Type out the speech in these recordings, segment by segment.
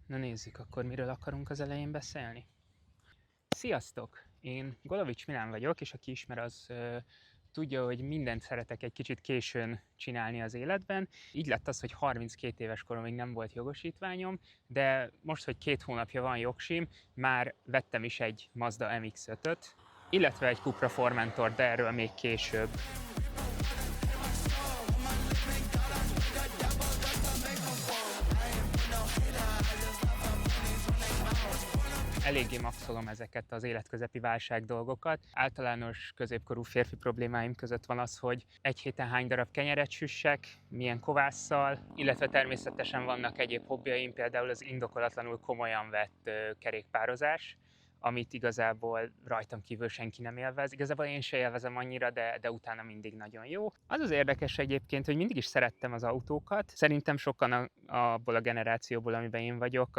Na nézzük, akkor miről akarunk az elején beszélni. Sziasztok! Én Golovics Milán vagyok, és aki ismer, az tudja, hogy mindent szeretek egy kicsit későn csinálni az életben. Így lett az, hogy 32 éves koromig nem volt jogosítványom, de most, hogy 2 hónapja van jogsim, már vettem is egy Mazda MX-5-öt, illetve egy Cupra Formentor, de erről még később. Eléggé maxolom ezeket az életközepi válság dolgokat. Általános középkorú férfi problémáim között van az, hogy egy héten hány darab kenyeret süssek, milyen kovásszal, illetve természetesen vannak egyéb hobbiaim, például az indokolatlanul komolyan vett kerékpározás, amit igazából rajtam kívül senki nem élvez. Igazából én se élvezem annyira, de utána mindig nagyon jó. Az az érdekes egyébként, hogy mindig is szerettem az autókat. Szerintem sokan abból a generációból, amiben én vagyok,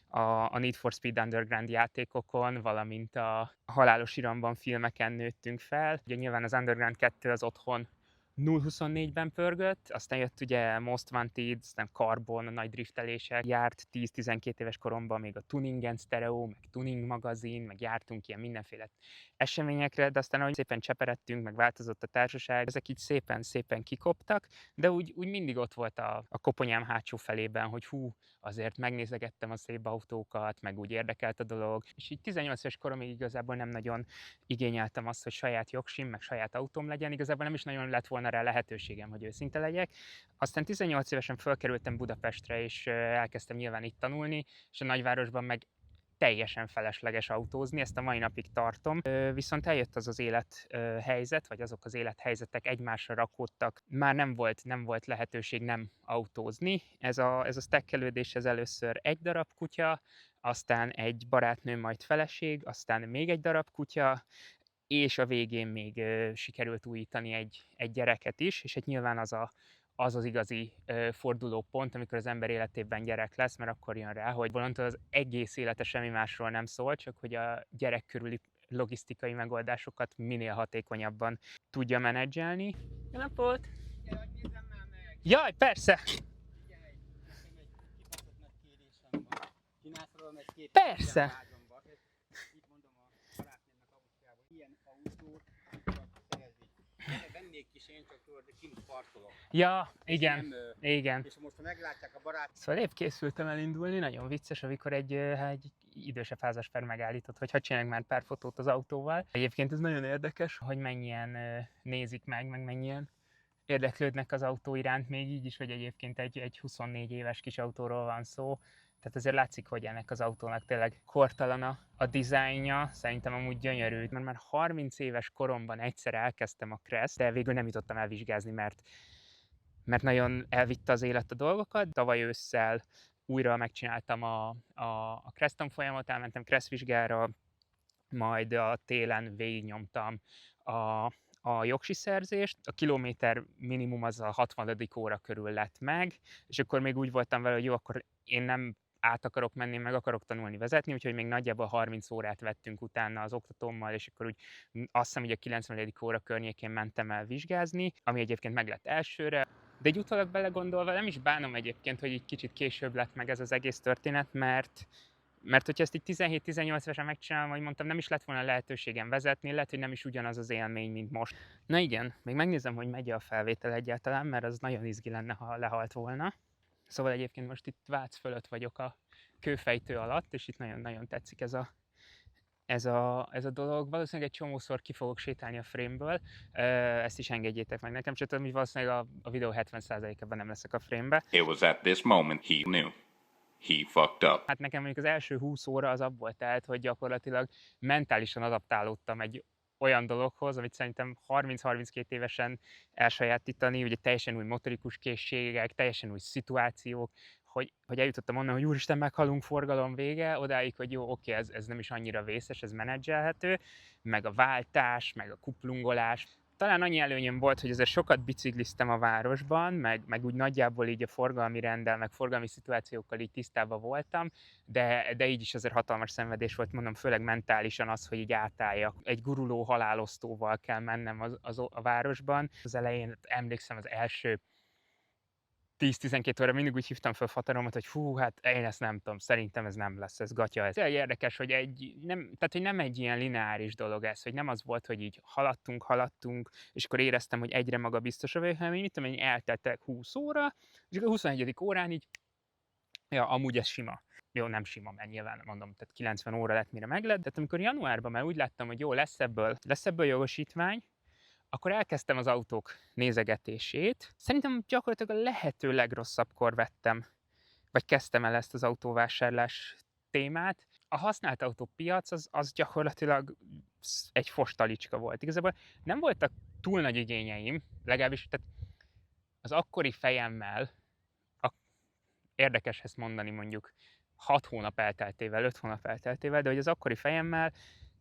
a Need for Speed Underground játékokon, valamint a Halálos Iramban filmeken nőttünk fel. Ugye nyilván az Underground 2 az otthon 0-24-ben pörgött, aztán jött ugye Most Wanted, aztán Carbon, a nagy driftelések, járt 10-12 éves koromban még a Tuningen Stereo, meg Tuning magazin, meg jártunk ilyen mindenféle eseményekre, de aztán ahogy szépen cseperedtünk, meg változott a társaság, ezek így szépen kikoptak, de úgy mindig ott volt a koponyám hátsó felében, hogy hú, azért megnézegettem a szép autókat, meg úgy érdekelt a dolog, és így 18 éves koromig igazából nem nagyon igényeltem azt, hogy saját jogsim, meg saját autóm legyen, igazából nem is nagyon lett volna rá lehetőségem, hogy őszinte legyek. Aztán 18 évesen fölkerültem Budapestre, és elkezdtem nyilván itt tanulni, és a nagyvárosban meg teljesen felesleges autózni, ezt a mai napig tartom. Viszont eljött az az élethelyzet, vagy azok az élethelyzetek egymásra rakódtak, már nem volt lehetőség nem autózni. Ez a stekkelődés, ez először egy darab kutya, aztán egy barátnő, majd feleség, aztán még egy darab kutya, és a végén még sikerült újítani egy gyereket is, és hát nyilván az igazi fordulópont, amikor az ember életében gyerek lesz, mert akkor jön rá, hogy onnantól az egész élete semmi másról nem szól, csak hogy a gyerek körüli logisztikai megoldásokat minél hatékonyabban tudja menedzselni. Jó napot! Jaj, persze! Persze! Vennék is én, csak tudod, kint parkolok. Ja, igen, Nem, igen. És most ha meglátják a barát... Szóval épp készültem elindulni, nagyon vicces, amikor egy idősebb házaspár megállított, hogy csináljunk már pár fotót az autóval. Egyébként ez nagyon érdekes, hogy mennyien nézik meg mennyien érdeklődnek az autó iránt, még így is, hogy egyébként egy 24 éves kis autóról van szó. Tehát azért látszik, hogy ennek az autónak tényleg kortalan a dizájnja, szerintem amúgy gyönyörű. Mert már 30 éves koromban egyszer elkezdtem a Crest, de végül nem jutottam elvizsgázni, mert nagyon elvitte az élet a dolgokat. Tavaly ősszel újra megcsináltam a Creston folyamot, elmentem Crest vizsgára, majd a télen végignyomtam a jogsi szerzést, a kilométer minimum az a 60. óra körül lett meg, és akkor még úgy voltam vele, hogy jó, akkor én nem át akarok menni, meg akarok tanulni vezetni, úgyhogy még nagyjából 30 órát vettünk utána az oktatómmal, és akkor úgy azt hiszem, hogy a 90. óra környékén mentem el vizsgázni, ami egyébként meg lett elsőre. De egy utólag belegondolva nem is bánom egyébként, hogy egy kicsit később lett meg ez az egész történet, mert hogyha ezt így 17-18 évesen megcsinálom, ahogy mondtam, nem is lett volna lehetőségem vezetni, lehet, hogy nem is ugyanaz az élmény, mint most. Na igen, még megnézem, hogy megy a felvétel egyáltalán, mert az nagyon izgi lenne, ha lehalt volna. Szóval egyébként most itt Vác fölött vagyok a kőfejtő alatt, és itt nagyon-nagyon tetszik ez a dolog. Valószínűleg egy csomószor ki fogok sétálni a frame-ből, ezt is engedjétek meg nekem, csak tudom, hogy valószínűleg a videó 70%-ában nem leszek a frame-be. It was at this moment he knew. He fucked up. Hát nekem mondjuk az első 20 óra az abból telt, hogy gyakorlatilag mentálisan adaptálódtam egy olyan dologhoz, amit szerintem 30-32 évesen elsajátítani, ugye teljesen új motorikus készségek, teljesen új szituációk, hogy eljutottam onnan, hogy úristen, meghalunk, forgalom vége, odáig, hogy jó, oké, ez nem is annyira vészes, ez menedzselhető, meg a váltás, meg a kuplungolás. Talán annyi előnyöm volt, hogy azért sokat bicikliztem a városban, meg úgy nagyjából így a forgalmi renddel, meg forgalmi szituációkkal így tisztában voltam, de így is azért hatalmas szenvedés volt, mondom, főleg mentálisan az, hogy így átálljak. Egy guruló halálosztóval kell mennem a városban. Az elején emlékszem az első 10-12 óra mindig úgy hívtam fel Fateromat, hogy hú, hát én ezt nem tudom, szerintem ez nem lesz, ez gatya. Ez tényleg érdekes, hogy hogy nem egy ilyen lineáris dolog ez, hogy nem az volt, hogy így haladtunk, és akkor éreztem, hogy egyre magabiztosabb vagyok, hanem mit tudom én, elteltek 20 óra, és akkor a 21. órán így, ja, amúgy ez sima. Jó, nem sima, mert nyilván mondom, tehát 90 óra lett, mire meglett, de amikor januárban már úgy láttam, hogy jó, lesz ebből jogosítvány, akkor elkezdtem az autók nézegetését. Szerintem gyakorlatilag a lehető legrosszabbkor vettem, vagy kezdtem el ezt az autóvásárlás témát. A használt autópiac az gyakorlatilag egy fostalicska volt. Igazából nem voltak túl nagy igényeim, legalábbis tehát az akkori fejemmel, érdekes ezt mondani mondjuk 6 hónap elteltével, 5 hónap elteltével, de hogy az akkori fejemmel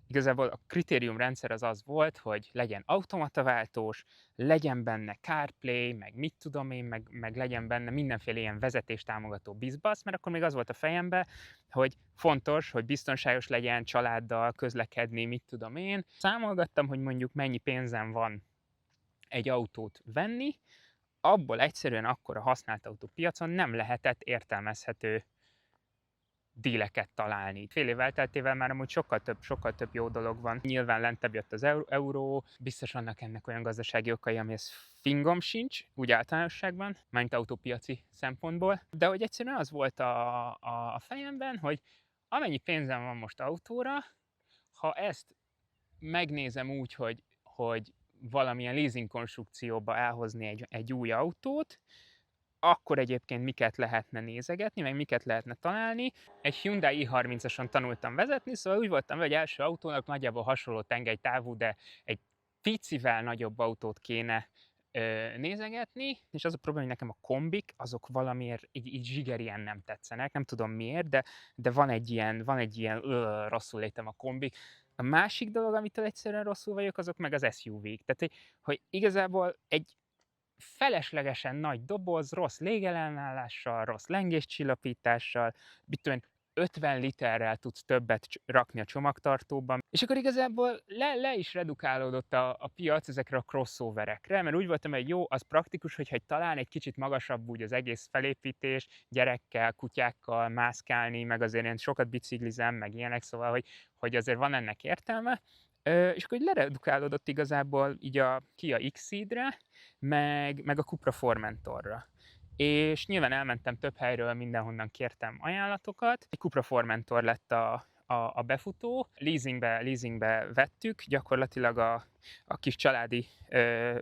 igazából a kritériumrendszer az volt, hogy legyen automataváltós, legyen benne CarPlay, meg mit tudom én, meg legyen benne mindenféle ilyen vezetéstámogató bizbasz, mert akkor még az volt a fejemben, hogy fontos, hogy biztonságos legyen családdal közlekedni, mit tudom én. Számolgattam, hogy mondjuk mennyi pénzem van egy autót venni, abból egyszerűen akkor a használt autópiacon nem lehetett értelmezhető díleket találni. Fél év elteltével már amúgy sokkal több jó dolog van. Nyilván lentebb jött az euró, biztos vannak ennek olyan gazdasági okai, amihez fingom sincs, úgy általánosságban, mint autópiaci szempontból. De hogy egyszerűen az volt a fejemben, hogy amennyi pénzem van most autóra, ha ezt megnézem úgy, hogy valamilyen leasing konstrukcióba elhozni egy új autót, akkor egyébként miket lehetne nézegetni, meg miket lehetne találni. Egy Hyundai i30-ason tanultam vezetni, szóval úgy voltam, hogy első autónak nagyjából hasonló tengelytávú, de egy picivel nagyobb autót kéne nézegetni, és az a probléma, hogy nekem a kombik, azok valamiért így zsigerien nem tetszenek, nem tudom miért, de van egy ilyen rosszul létem a kombik. A másik dolog, amitől egyszerűen rosszul vagyok, azok meg az SUV-k. Tehát, hogy igazából egy feleslegesen nagy doboz, rossz légellenállással, rossz lengéscsillapítással, 50 literrel tudsz többet rakni a csomagtartóban. És akkor igazából le is redukálódott a piac ezekre a crossoverekre, mert úgy voltam, hogy jó, az praktikus, hogyha talán egy kicsit magasabb úgy az egész felépítés, gyerekkel, kutyákkal mászkálni, meg azért én sokat biciklizem, meg ilyenek, szóval, hogy azért van ennek értelme. És akkor leredukálódott igazából így a Kia Xceed-re, meg a Cupra Formentorra. És nyilván elmentem több helyről, mindenhonnan kértem ajánlatokat. Egy Cupra Formentor lett a befutó, leasingbe vettük, gyakorlatilag a kis családi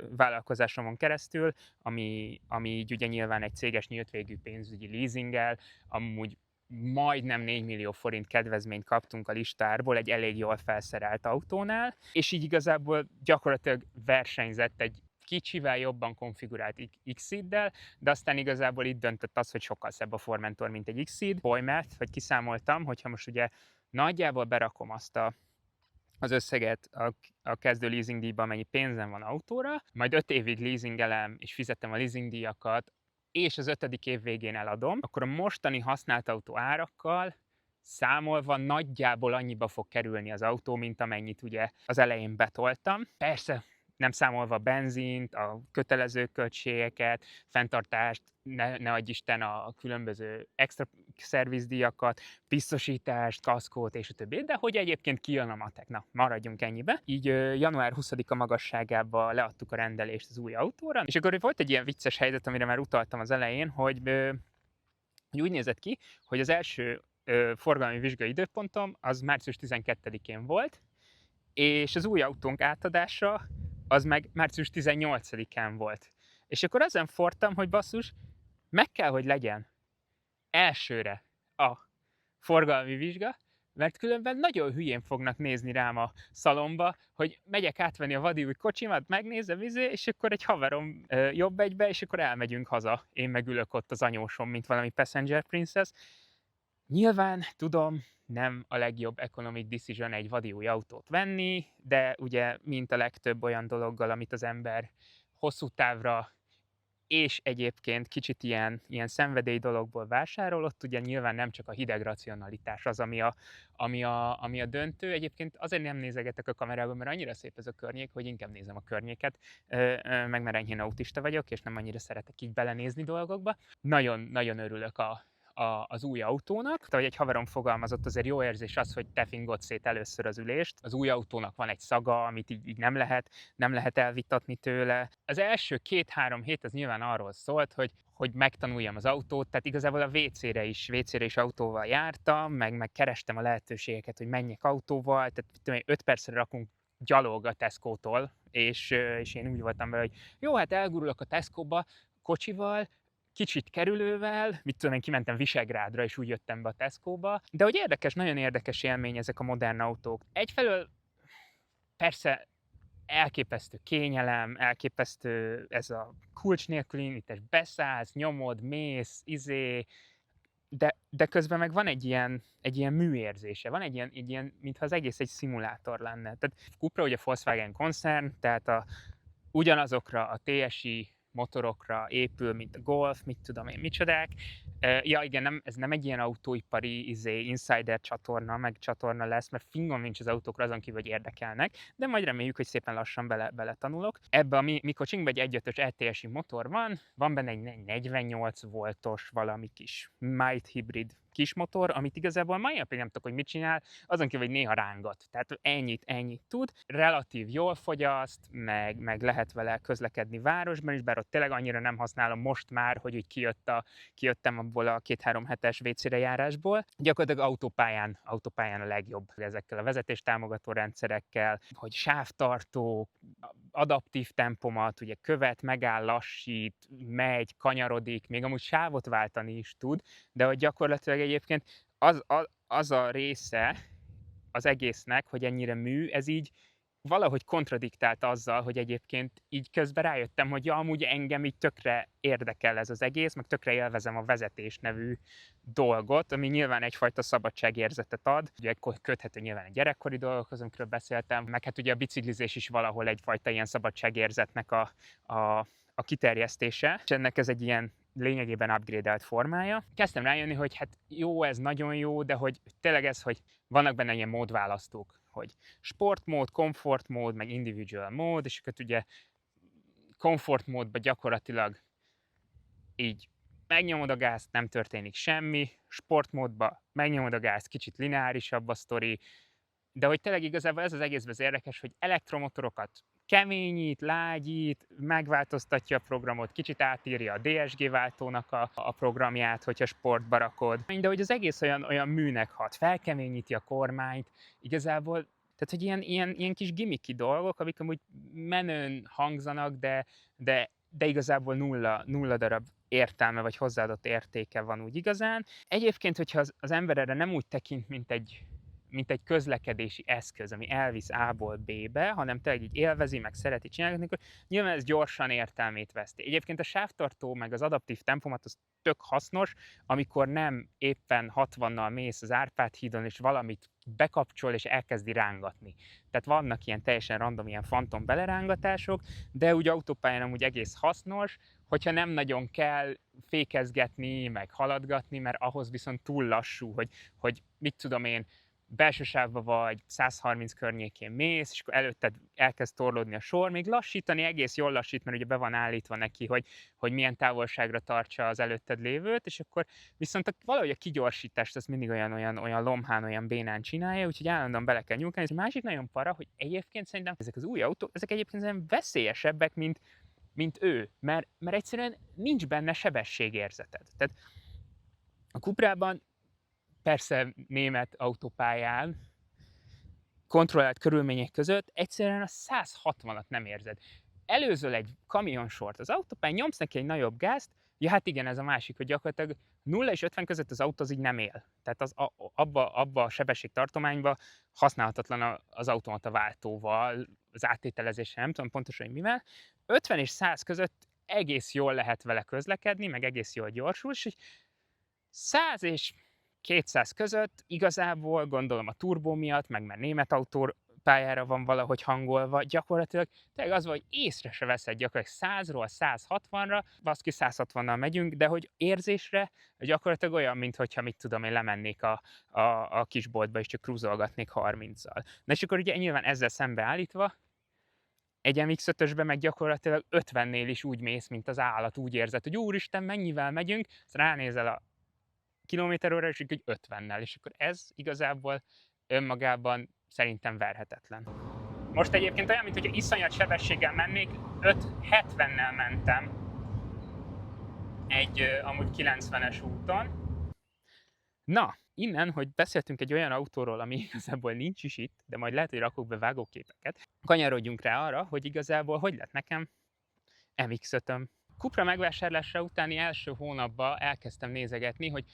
vállalkozásomon keresztül, ami így ugye nyilván egy céges nyílt végű pénzügyi leasinggel, amúgy majdnem 4 millió forint kedvezményt kaptunk a listáról egy elég jól felszerelt autónál, és így igazából gyakorlatilag versenyzett egy kicsivel jobban konfigurált Xceed-del, de aztán igazából itt döntött az, hogy sokkal szebb a Formentor, mint egy Xceed. Mert, vagy kiszámoltam, hogyha most ugye nagyjából berakom azt az összeget a kezdő leasing díjba, amennyi pénzem van autóra, majd 5 évig leasingelem, és fizettem a leasing díjakat, és az 5. év végén eladom, akkor a mostani használt autó árakkal számolva nagyjából annyiba fog kerülni az autó, mint amennyit ugye az elején betoltam. Persze, nem számolva a benzint, a kötelező költségeket, fenntartást, ne adj Isten a különböző extra szervizdíjakat, biztosítást, kaszkót és a többi, de hogy egyébként kijön a matek. Na, maradjunk ennyibe. Így január 20-a magasságában leadtuk a rendelést az új autóra, és akkor volt egy ilyen vicces helyzet, amire már utaltam az elején, hogy úgy nézett ki, hogy az első forgalmi vizsgai időpontom az március 12-én volt, és az új autónk átadása az meg március 18-án volt. És akkor ezen fortam, hogy basszus, meg kell, hogy legyen elsőre a forgalmi vizsga, mert különben nagyon hülyén fognak nézni rám a szalomba, hogy megyek átvenni a vadi új kocsimat, megnézem, és akkor egy haverom jobb egybe, és akkor elmegyünk haza. Én meg ülök ott az anyósom, mint valami Passenger Princess. Nyilván, tudom, nem a legjobb economic decision egy vadi új autót venni, de ugye mint a legtöbb olyan dologgal, amit az ember hosszú távra és egyébként kicsit ilyen szenvedély dologból vásárolott, ugye nyilván nem csak a hideg racionalitás az, ami a döntő. Egyébként azért nem nézegetek a kamerába, mert annyira szép ez a környék, hogy inkább nézem a környéket, meg mert enyhén autista vagyok, és nem annyira szeretek így belenézni dolgokba. Nagyon örülök az új autónak. Ahogy egy haverom fogalmazott, azért jó érzés az, hogy te fingod szét először az ülést. Az új autónak van egy szaga, amit így nem lehet elvitatni tőle. Az első 2-3 hét az nyilván arról szólt, hogy megtanuljam az autót, tehát igazából a WC-re is autóval jártam, meg kerestem a lehetőségeket, hogy menjek autóval, tehát 5 percre rakunk gyalog a Tesco-tól, és én úgy voltam vele, hogy jó, hát elgurulok a Tesco-ba kocsival, kicsit kerülővel, mit tudom én, kimentem Visegrádra, és úgy jöttem be a Tesco-ba. De hogy nagyon érdekes élmény ezek a modern autók. Egyfelől persze elképesztő kényelem, elképesztő ez a kulcs nélküli indítás, beszállsz, nyomod, mész, de közben meg van egy ilyen műérzése, van egy ilyen, mintha az egész egy szimulátor lenne. Tehát Cupra ugye Volkswagen koncern, tehát ugyanazokra a TSI motorokra épül, mint a Golf, mit tudom én, micsodák. Ja igen, ez nem egy ilyen autóipari insider csatorna, meg csatorna lesz, mert fingom nincs az autókra azon kívül, hogy érdekelnek, de majd reméljük, hogy szépen lassan beletanulok. Ebben a mi kocsinkban egy 1.5-ös ETSI motor van benne egy 48 voltos valami kis mild hibrid kismotor, amit igazából mai napig nem tudok, hogy mit csinál, azon kívül, hogy néha rángat. Tehát ennyit tud. Relatív jól fogyaszt, meg lehet vele közlekedni városban is, bár ott tényleg annyira nem használom most már, hogy úgy kijöttem abból a 2-3 hetes WC-re járásból. Gyakorlatilag autópályán a legjobb ezekkel a vezetéstámogató rendszerekkel, hogy sávtartó, adaptív tempomat, ugye követ, megáll, lassít, megy, kanyarodik, még amúgy sávot váltani is tud, de hogy gyakorlatilag egyébként az a része az egésznek, hogy ennyire mű, ez így valahogy kontradiktált azzal, hogy egyébként így közben rájöttem, hogy ja, amúgy engem így tökre érdekel ez az egész, meg tökre élvezem a vezetés nevű dolgot, ami nyilván egyfajta szabadságérzetet ad. Ugye köthető nyilván a gyerekkori dolgokhoz, amikről beszéltem, meg hát ugye a biciklizés is valahol egyfajta ilyen szabadságérzetnek a kiterjesztése, és ennek ez egy ilyen lényegében upgrade-elt formája. Kezdtem rájönni, hogy hát jó, ez nagyon jó, de hogy tényleg ez, hogy vannak benne ilyen módválasztók, hogy sportmód, komfortmód, meg individual mód, és akkor ugye komfortmódban gyakorlatilag így megnyomod a gázt, nem történik semmi, sportmódban megnyomod a gázt, kicsit lineárisabb a sztori, de hogy tényleg igazából ez az egészben az érdekes, hogy elektromotorokat keményít, lágyít, megváltoztatja a programot, kicsit átírja a DSG váltónak a programját, hogyha sportba rakod. De hogy az egész olyan műnek hat, felkeményíti a kormányt, igazából, tehát hogy ilyen kis gimmicky dolgok, amik amúgy menőn hangzanak, de igazából nulla darab értelme vagy hozzáadott értéke van úgy igazán. Egyébként, hogyha az ember erre nem úgy tekint, mint egy közlekedési eszköz, ami elvisz A-ból B-be, hanem tényleg így élvezi, meg szereti csinálni, akkor nyilván ez gyorsan értelmét veszti. Egyébként a sávtartó, meg az adaptív tempomat az tök hasznos, amikor nem éppen 60-nal mész az Árpád hídon, és valamit bekapcsol, és elkezdi rángatni. Tehát vannak ilyen teljesen random, ilyen fantom belerángatások, de úgy autópályán amúgy egész hasznos, hogyha nem nagyon kell fékezgetni, meg haladgatni, mert ahhoz viszont túl lassú, hogy mit tudom én, belső sávba vagy 130 környékén mész, és akkor előtted elkezd torlódni a sor, még lassítani egész jól lassít, mert ugye be van állítva neki, hogy milyen távolságra tartsa az előtted lévőt, és akkor viszont valahogy a kigyorsítást az mindig olyan lomhán, olyan bénán csinálja, úgyhogy állandóan bele kell nyúlni. És a másik nagyon para, hogy egyébként szerintem ezek az új autók, ezek egyébként szerintem veszélyesebbek, mint ő, mert egyszerűen nincs benne sebességérzeted. Tehát a Cuprában persze német autópályán, kontrollált körülmények között egyszerűen a 160-at nem érzed. Előzöl egy kamionsort az autópályán, nyomsz neki egy nagyobb gázt, ja hát igen, ez a másik, hogy gyakorlatilag 0 és 50 között az autó az így nem él. Tehát abba a sebességtartományba használhatatlan az automata váltóval, az áttételezésre, nem tudom pontosan, hogy mivel. 50 és 100 között egész jól lehet vele közlekedni, meg egész jól gyorsul, és 100 és 200 között igazából gondolom a turbó miatt, meg mert német autópályára van valahogy hangolva, gyakorlatilag tényleg az van, hogy észre se veszed, gyakorlatilag 100-ról 160-ra, baszki 160-nal megyünk, de hogy érzésre gyakorlatilag olyan, mintha mit tudom én, lemennék a kisboltba és csak krúzolgatnék 30-zal. Na és akkor ugye nyilván ezzel szembeállítva, egy MX-5-ösbe meg gyakorlatilag 50-nél is úgy mész, mint az állat, úgy érzed, hogy úristen, mennyivel megyünk, aztán ránézel a kilométer-óra, és így 50-nel, és akkor ez igazából önmagában szerintem verhetetlen. Most egyébként olyan, mintha iszonyat sebességgel mennék, 5-70-nel mentem egy amúgy 90-es úton. Na, innen, hogy beszéltünk egy olyan autóról, ami igazából nincs is itt, de majd lehet, hogy rakok be vágóképeket, kanyarodjunk rá arra, hogy igazából hogy lett nekem MX-5-öm. Cupra megvásárlása utáni első hónapban elkezdtem nézegetni, hogy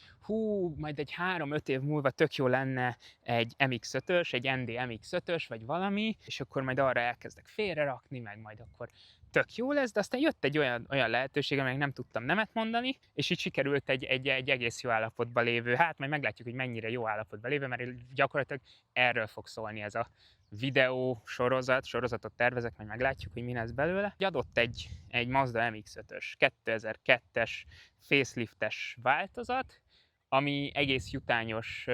majd egy 3-5 év múlva tök jó lenne egy MX-5-ös, egy ND MX-5-ös, vagy valami, és akkor majd arra elkezdek félrerakni, meg majd akkor tök jó lesz, de aztán jött egy olyan lehetőség, amelyek nem tudtam nemet mondani, és így sikerült egy egész jó állapotban lévő, hát majd meglátjuk, hogy mennyire jó állapotban lévő, mert gyakorlatilag erről fog szólni ez a videó sorozatot tervezek, majd meglátjuk, hogy mi lesz belőle. Adott egy Mazda MX-5-ös 2002-es faceliftes változat, ami egész jutányos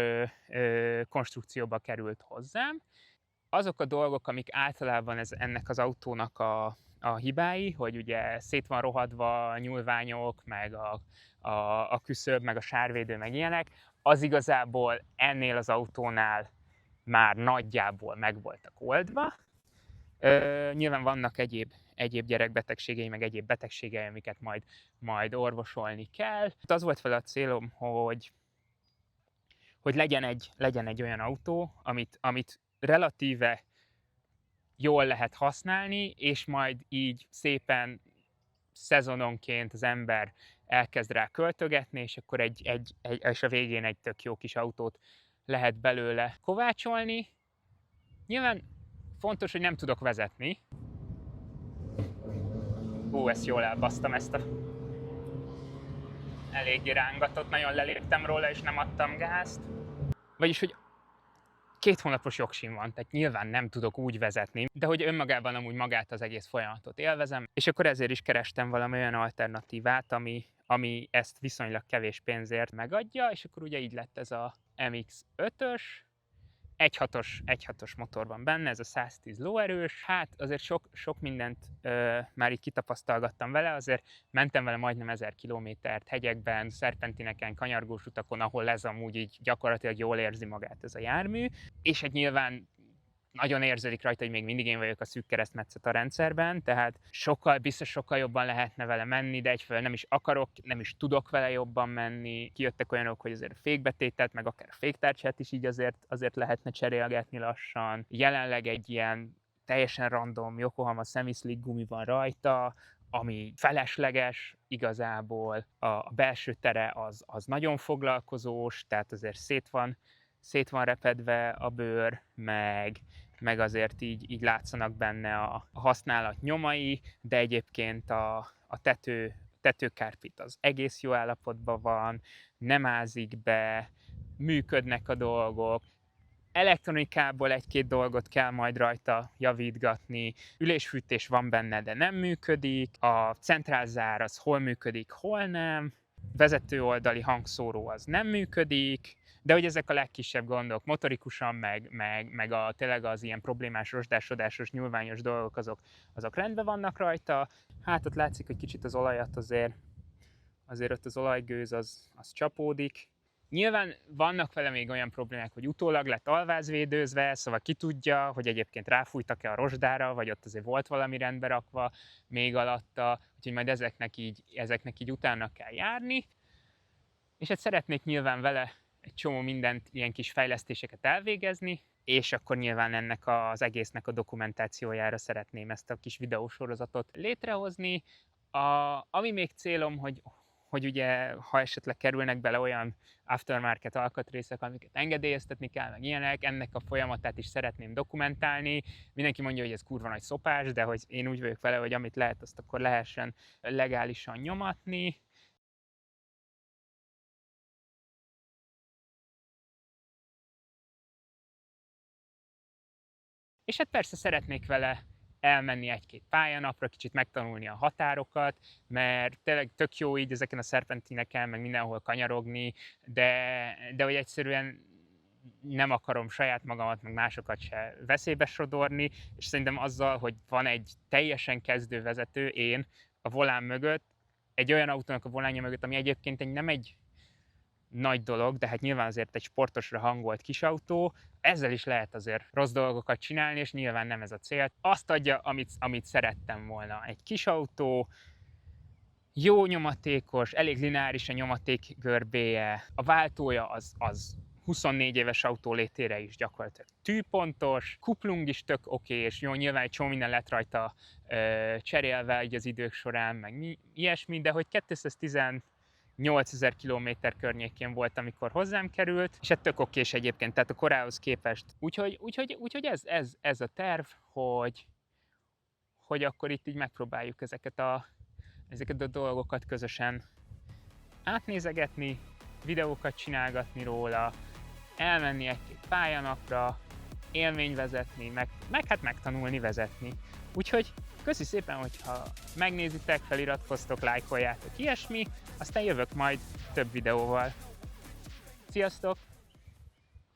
konstrukcióba került hozzám. Azok a dolgok, amik általában ennek az autónak a hibái, hogy ugye szét van rohadva a nyúlványok, meg a küszöb, meg a sárvédő, meg ilyenek, az igazából ennél az autónál már nagyjából meg voltak oldva. Nyilván vannak egyéb gyerekbetegségei, meg egyéb betegségei, amiket majd orvosolni kell. Az volt fel a célom, hogy legyen egy olyan autó, amit relatíve jól lehet használni, és majd így szépen szezononként az ember elkezd rá költögetni, és akkor és a végén egy tök jó kis autót lehet belőle kovácsolni. Nyilván fontos, hogy nem tudok vezetni. Ezt jól elbasztam, ezt a eléggé rángatott, nagyon leléptem róla, és nem adtam gázt. Vagyis, hogy 2 hónapos jogsim van, tehát nyilván nem tudok úgy vezetni, de hogy önmagában amúgy magát az egész folyamatot élvezem, és akkor ezért is kerestem valami olyan alternatívát, ami ezt viszonylag kevés pénzért megadja, és akkor ugye így lett ez a MX-5-ös, 1.6-os motor van benne, ez a 110 lóerős, hát azért sok mindent már így kitapasztalgattam vele, azért mentem vele majdnem 1000 kilométert hegyekben, szerpentineken, kanyargós utakon, ahol ez amúgy így gyakorlatilag jól érzi magát ez a jármű, és hát nyilván nagyon érződik rajta, hogy még mindig én vagyok a szűk keresztmetszet a rendszerben, tehát biztos sokkal jobban lehetne vele menni, de egyfelől nem is akarok, nem is tudok vele jobban menni. Kijöttek olyanok, hogy azért a fékbetétet, meg akár a féktárcsát is így azért lehetne cserélgetni lassan. Jelenleg egy ilyen teljesen random Yokohama semi-slick gumi van rajta, ami felesleges igazából. A belső tere az nagyon foglalkozós, tehát azért szét van repedve a bőr, meg azért így látszanak benne a használat nyomai, de egyébként a tetőkárpit az egész jó állapotban van, nem ázik be, működnek a dolgok, elektronikából 1-2 dolgot kell majd rajta javítgatni, ülésfűtés van benne, de nem működik, a centrálzár az hol működik, hol nem, vezetőoldali hangszóró az nem működik, de hogy ezek a legkisebb gondok, motorikusan, meg tényleg az ilyen problémás, rozsdásodásos, nyúlványos dolgok, azok rendben vannak rajta. Hát ott látszik, hogy kicsit az olajat azért ott az olajgőz az csapódik. Nyilván vannak vele még olyan problémák, hogy utólag lett alvázvédőzve, szóval ki tudja, hogy egyébként ráfújtak-e a rozsdára, vagy ott azért volt valami rendbe rakva még alatta, úgyhogy majd ezeknek így utána kell járni. És hát szeretnék nyilván vele egy csomó mindent, ilyen kis fejlesztéseket elvégezni, és akkor nyilván ennek az egésznek a dokumentációjára szeretném ezt a kis videósorozatot létrehozni. Ami még célom, hogy ugye, ha esetleg kerülnek bele olyan aftermarket alkatrészek, amiket engedélyeztetni kell, meg ilyenek, ennek a folyamatát is szeretném dokumentálni. Mindenki mondja, hogy ez kurva nagy szopás, de hogy én úgy vagyok vele, hogy amit lehet, azt akkor lehessen legálisan nyomatni. És hát persze szeretnék vele elmenni egy-két pályanapra, kicsit megtanulni a határokat, mert tényleg tök jó így ezeken a szerpentineken, meg mindenhol kanyarogni, de hogy egyszerűen nem akarom saját magamat, meg másokat se veszélybe sodorni, és szerintem azzal, hogy van egy teljesen kezdővezető, én a volán mögött, egy olyan autónak a volánja mögött, ami egyébként nem egy nagy dolog, de hát nyilván azért egy sportosra hangolt kis autó, ezzel is lehet azért rossz dolgokat csinálni, és nyilván nem ez a cél. Azt adja, amit szerettem volna. Egy kis autó, jó nyomatékos, elég lineáris a nyomaték görbéje, a váltója az 24 éves autó létére is gyakorlatilag tűpontos, kuplung is tök oké, és jó, nyilván egy csomó minden lett rajta cserélve így az idők során, meg ilyesmi, de hogy 218 000 kilométer környékén volt, amikor hozzám került, és hát tök okés egyébként, tehát a korához képest. Úgyhogy ez a terv, hogy akkor itt így megpróbáljuk ezeket a dolgokat közösen átnézegetni, videókat csinálgatni róla, elmenni egy-két pályanapra, élményvezetni, meg hát megtanulni vezetni. Úgyhogy köszi szépen, hogyha megnézitek, feliratkoztok, lájkoljátok, ilyesmi, aztán jövök majd több videóval. Sziasztok!